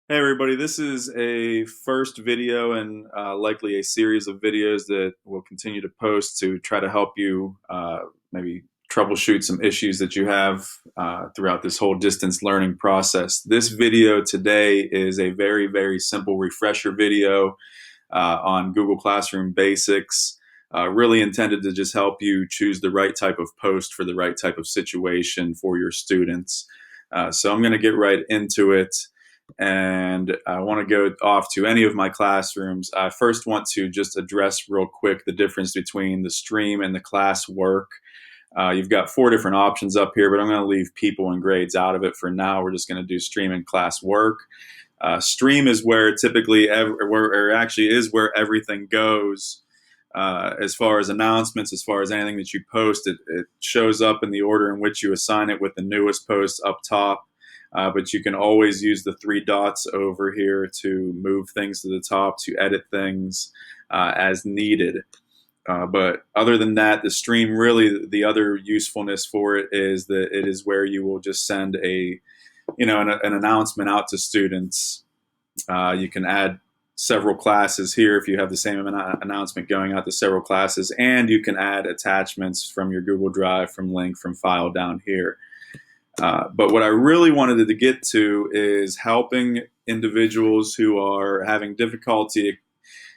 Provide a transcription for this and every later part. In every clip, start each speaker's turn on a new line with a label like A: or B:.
A: Hey everybody, this is a first video and likely a series of videos that we'll continue to post to try to help you maybe troubleshoot some issues that you have throughout this whole distance learning process. This video today is a very, very simple refresher video on Google Classroom Basics, really intended to just help you choose the right type of post for the right type of situation for your students. So I'm going to get right into it, and I want to go off to any of my classrooms. I first want to just address real quick the difference between the stream and the class work. You've got four different options up here, but I'm going to leave people and grades out of it for now. We're just going to do stream and class work. Stream is where typically, or actually is where everything goes. As far as announcements, as far as anything that you post, it shows up in the order in which you assign it, with the newest post up top. But you can always use the three dots over here to move things to the top, to edit things as needed. But other than that, the stream, really the other usefulness for it is that it is where you will just send an announcement out to students. You can add several classes here if you have the same announcement going out to several classes, and you can add attachments from your Google Drive, from link, from file down here. But what I really wanted to get to is helping individuals who are having difficulty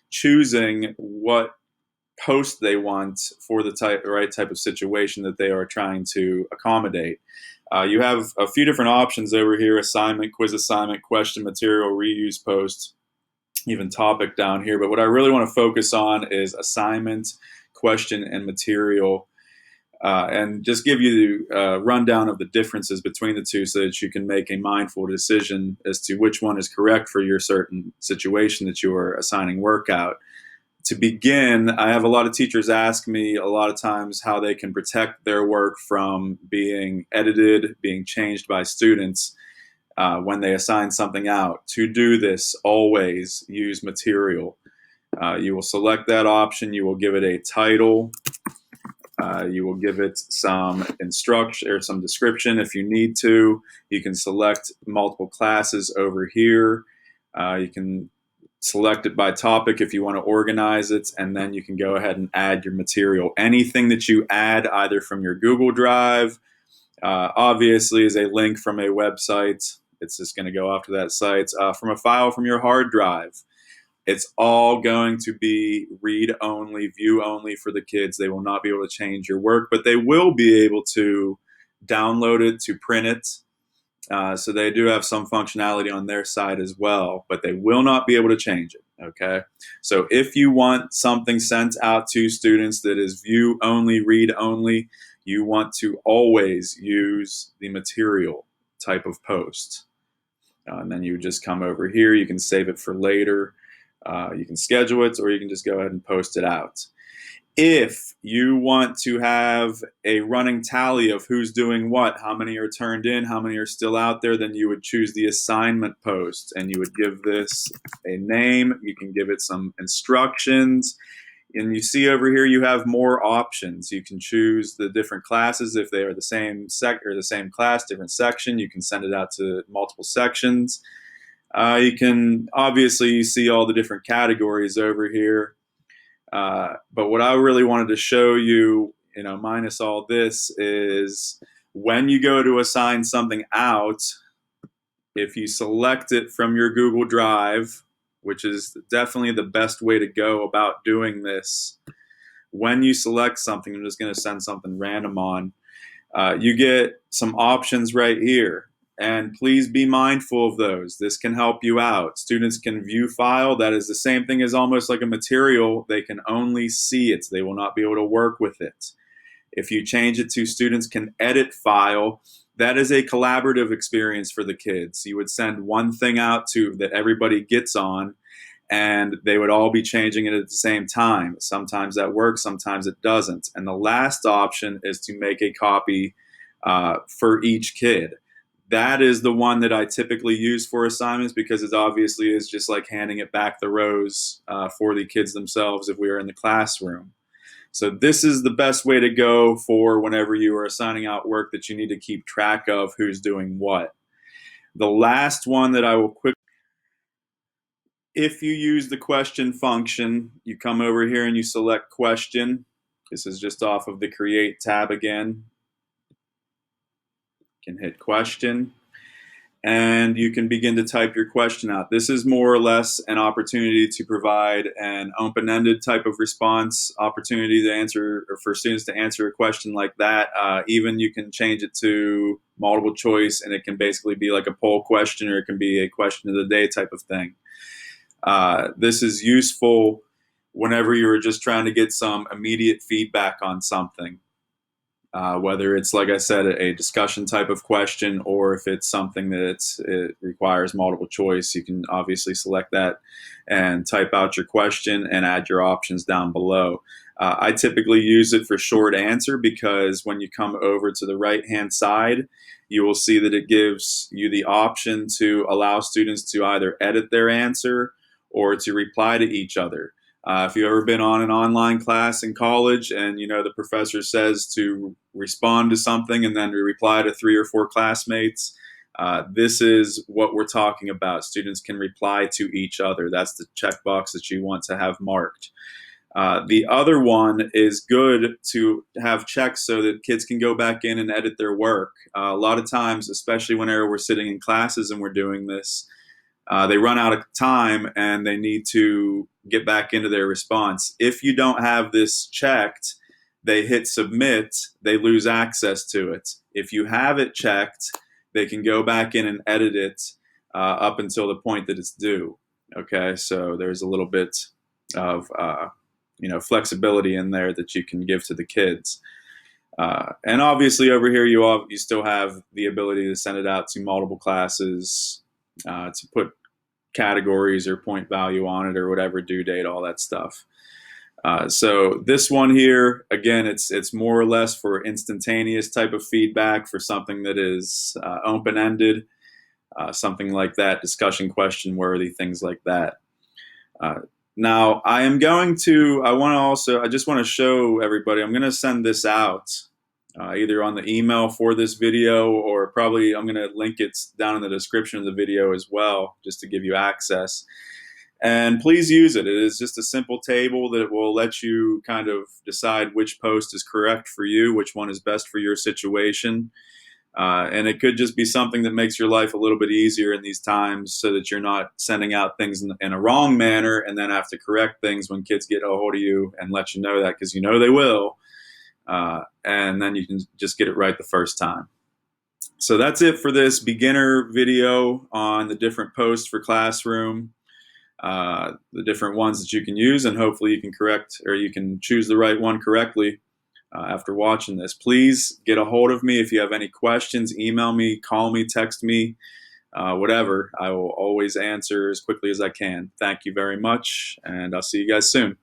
A: choosing what post they want for the right type of situation that they are trying to accommodate. You have a few different options over here: assignment, quiz assignment, question, material, reuse post, even topic down here. But what I really want to focus on is assignment, question, and material. And just give you the rundown of the differences between the two so that you can make a mindful decision as to which one is correct for your certain situation that you are assigning work out. To begin, I have a lot of teachers ask me a lot of times how they can protect their work from being edited, being changed by students when they assign something out. To do this, always use material. You will select that option, you will give it a title. You will give it some instruction or some description if you need to. You can select multiple classes over here. You can select it by topic if you want to organize it, and then you can go ahead and add your material. Anything that you add either from your Google Drive, obviously is a link from a website. It's just going to go off to that site. From a file from your hard drive. It's all going to be read only, view only for the kids. They will not be able to change your work, but they will be able to download it, to print it. So they do have some functionality on their side as well, but they will not be able to change it. Okay. So if you want something sent out to students that is view only, read only, you want to always use the material type of post. And then you just come over here. You can save it for later. You can schedule it, or you can just go ahead and post it out. If you want to have a running tally of who's doing what, how many are turned in, how many are still out there, then you would choose the assignment post, and you would give this a name. You can give it some instructions. And you see over here you have more options. You can choose the different classes if they are the same or the same class, different section. You can send it out to multiple sections. You can obviously see all the different categories over here. But what I really wanted to show you, minus all this, is when you go to assign something out, if you select it from your Google Drive, which is definitely the best way to go about doing this, when you select something, I'm just going to send something random on, you get some options right here. And please be mindful of those. This can help you out. Students can view file. That is the same thing as almost like a material. They can only see it. They will not be able to work with it. If you change it to students can edit file, that is a collaborative experience for the kids. You would send one thing out to that everybody gets on, and they would all be changing it at the same time. Sometimes that works, sometimes it doesn't. And the last option is to make a copy for each kid. That is the one that I typically use for assignments, because it obviously is just like handing it back the rows for the kids themselves if we are in the classroom. So this is the best way to go for whenever you are assigning out work that you need to keep track of who's doing what. The last one that I will quickly If you use the question function, you come over here and you select question. This is just off of the create tab again. You can hit question and you can begin to type your question out. This is more or less an opportunity to provide an open-ended type of response opportunity to answer, or for students to answer a question like that. Even you can change it to multiple choice, and it can basically be like a poll question, or it can be a question of the day type of thing. This is useful whenever you're just trying to get some immediate feedback on something. Whether it's, like I said, a discussion type of question, or if it's something that it requires multiple choice, you can obviously select that and type out your question and add your options down below. I typically use it for short answer because when you come over to the right-hand side, you will see that it gives you the option to allow students to either edit their answer or to reply to each other. If you've ever been on an online class in college and the professor says to respond to something and then to reply to 3 or 4 classmates, this is what we're talking about. Students can reply to each other. That's the checkbox that you want to have marked. The other one is good to have checked so that kids can go back in and edit their work. A lot of times, especially whenever we're sitting in classes and we're doing this, they run out of time and they need to get back into their response. If you don't have this checked, they hit submit, they lose access to it. If you have it checked, they can go back in and edit it up until the point that it's due. Okay, so there's a little bit of flexibility in there that you can give to the kids. And obviously over here you still have the ability to send it out to multiple classes, to put categories or point value on it or whatever, due date, all that stuff. So this one here, again, it's more or less for instantaneous type of feedback for something that is open-ended, something like that, discussion question worthy, things like that. Now I just want to show everybody, I'm going to send this out either on the email for this video, or probably I'm going to link it down in the description of the video as well, just to give you access. And please use it. It is just a simple table that will let you kind of decide which post is correct for you, which one is best for your situation. And it could just be something that makes your life a little bit easier in these times, so that you're not sending out things in a wrong manner and then have to correct things when kids get a hold of you and let you know that, because they will. And then you can just get it right the first time. So that's it for this beginner video on the different posts for Classroom, the different ones that you can use, and hopefully you can correct, or you can choose the right one correctly after watching this. Please get a hold of me if you have any questions. Email me, call me, text me, whatever. I will always answer as quickly as I can. Thank you very much, and I'll see you guys soon.